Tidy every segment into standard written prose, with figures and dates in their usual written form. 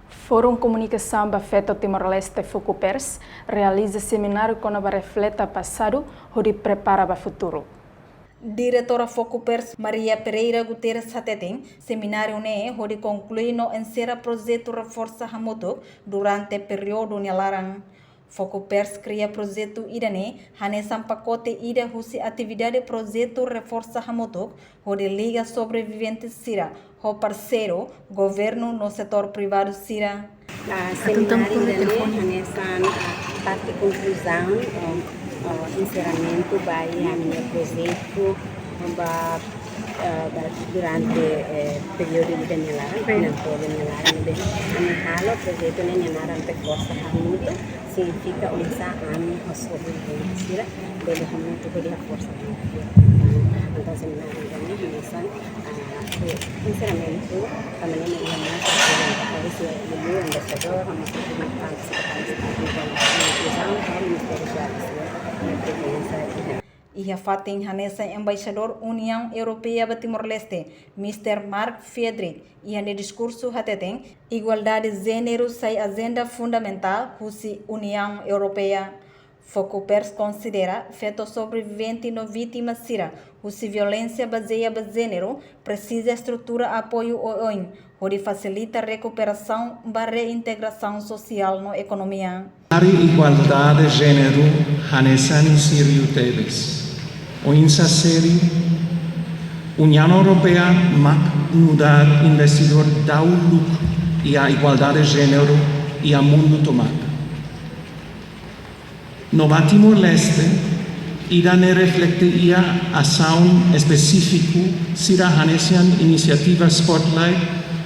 Fórum Comunicação Bafeta Timor-Leste Focupers realiza seminário com a refleta passado e prepara para o futuro. Diretora Focupers Maria Pereira Guterres Hateteng, seminário onde conclui no encerra projeto Reforça Hamoto durante o período Nelaran. Focupers cria projeto Irane, hanesan pacote ida husi atividade projeto Reforça Hamoto, onde liga sobreviventes Sira, o parceiro, governo no setor privado Sira. Seminário Irane, hanesan parte conclusão, encerramento vai a minha projeto durante período de Nelaran, halo projeto Nelaran Reforça Hamoto significa usar a sobrevivência dele muito de força. Então seminário ini hanesan encerramento kami ini ibu ambasador E a fatem hanesa embaixador União Europeia para Timor-Leste, Mr. Mark Friedrich, e no discurso hateteng igualdade de gênero sai agenda fundamental husi União Europeia. Focupers considera feto sobrevivente no vítima Sira, husi violência baseada em gênero precisa estrutura apoio OIN, onde facilita a recuperação e reintegração social na economia. A igualdade de gênero hanesan Sírio Teles. O insaseri União Europeia mak mudar investidor da lucro e a igualdade de gênero e a mundo tomado. No Timor-Leste, irá refletir a ação específica sira hanesian iniciativa Spotlight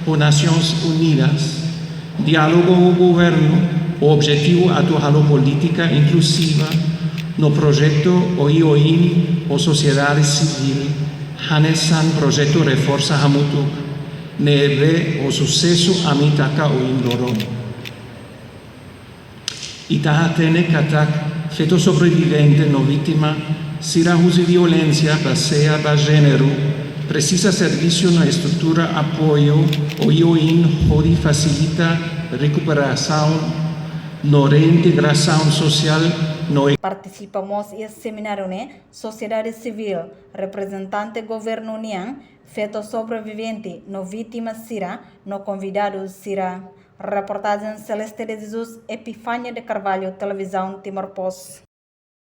ou Nações Unidas, diálogo com o governo, o objetivo atuar política inclusiva no projeto OIOIN ou sociedade civil, hanesan projeto Reforça Hamoto, neve o sucesso amitaka o Indorom. Itaha tene katak feto sobrevivente no vítima, sira usi violência baseada a gênero, precisa serviço na estrutura apoio OIOIN, onde facilita recuperação no reintegração social. Participamos em seminário sociedade civil, representante governo União, feto sobrevivente no vítima Sira, no convidado Sira. Reportagem Celeste de Jesus, Epifânia de Carvalho, Televisão Timor Post.